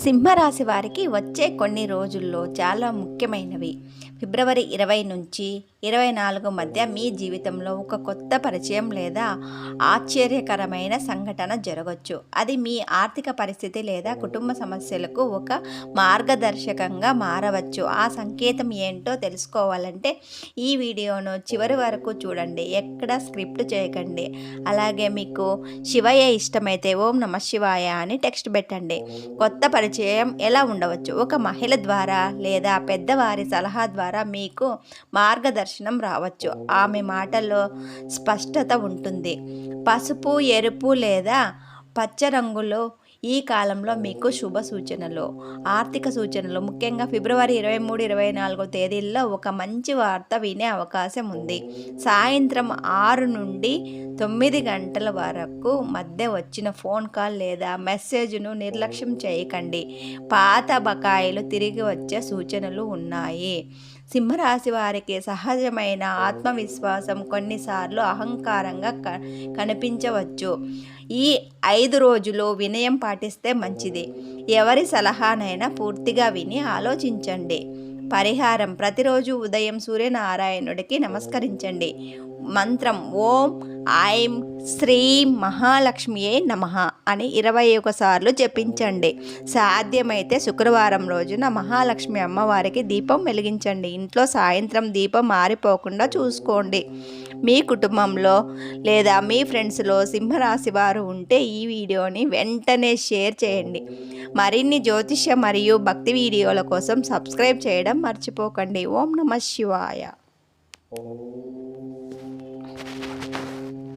సింహరాశి వారికి వచ్చే కొన్ని రోజుల్లో చాలా ముఖ్యమైనవి. ఫిబ్రవరి 20 నుంచి 24 మధ్య మీ జీవితంలో ఒక కొత్త పరిచయం లేదా ఆశ్చర్యకరమైన సంఘటన జరగొచ్చు. అది మీ ఆర్థిక పరిస్థితి లేదా కుటుంబ సమస్యలకు ఒక మార్గదర్శకంగా మారవచ్చు. ఆ సంకేతం ఏంటో తెలుసుకోవాలంటే ఈ వీడియోను చివరి వరకు చూడండి. ఎక్కడ స్క్రిప్ట్ చేయకండి. అలాగే మీకు శివయ్య ఇష్టమైతే ఓం నమ శివాయ అని టెక్స్ట్ పెట్టండి. కొత్త పరిచయం ఎలా ఉండవచ్చు? ఒక మహిళ ద్వారా లేదా పెద్దవారి సలహా ద్వారా మీకు మార్గదర్శనం రావచ్చు. ఆమె మాటల్లో స్పష్టత ఉంటుంది. పసుపు, ఎరుపు లేదా పచ్చ రంగులో ఈ కాలంలో మీకు శుభ సూచనలు, ఆర్థిక సూచనలు, ముఖ్యంగా ఫిబ్రవరి 23, 24 తేదీల్లో ఒక మంచి వార్త వినే అవకాశం ఉంది. సాయంత్రం 6 నుండి 9 గంటల వరకు మధ్య వచ్చిన ఫోన్ కాల్ లేదా మెసేజ్ను నిర్లక్ష్యం చేయకండి. పాత బకాయిలు తిరిగి వచ్చే సూచనలు ఉన్నాయి. సింహరాశి వారికి సహజమైన ఆత్మవిశ్వాసం కొన్నిసార్లు అహంకారంగా కనిపించవచ్చు. ఈ 5 రోజులు వినయం పాటిస్తే మంచిది. ఎవరి సలహానైనా పూర్తిగా విని ఆలోచించండి. పరిహారం: ప్రతిరోజు ఉదయం సూర్యనారాయణుడికి నమస్కరించండి. మంత్రం ఓం ఐం శ్రీం మహాలక్ష్మియే నమః అని 21 సార్లు జపించండి. సాధ్యమైతే శుక్రవారం రోజున మహాలక్ష్మి అమ్మవారికి దీపం వెలిగించండి. ఇంట్లో సాయంత్రం దీపం మారిపోకుండా చూసుకోండి. మీ కుటుంబంలో లేదా మీ ఫ్రెండ్స్లో సింహరాశి వారు ఉంటే ఈ వీడియోని వెంటనే షేర్ చేయండి. మరిన్ని జ్యోతిష్య మరియు భక్తి వీడియోల కోసం సబ్స్క్రైబ్ చేయడం మర్చిపోకండి. ఓం నమః శివాయ.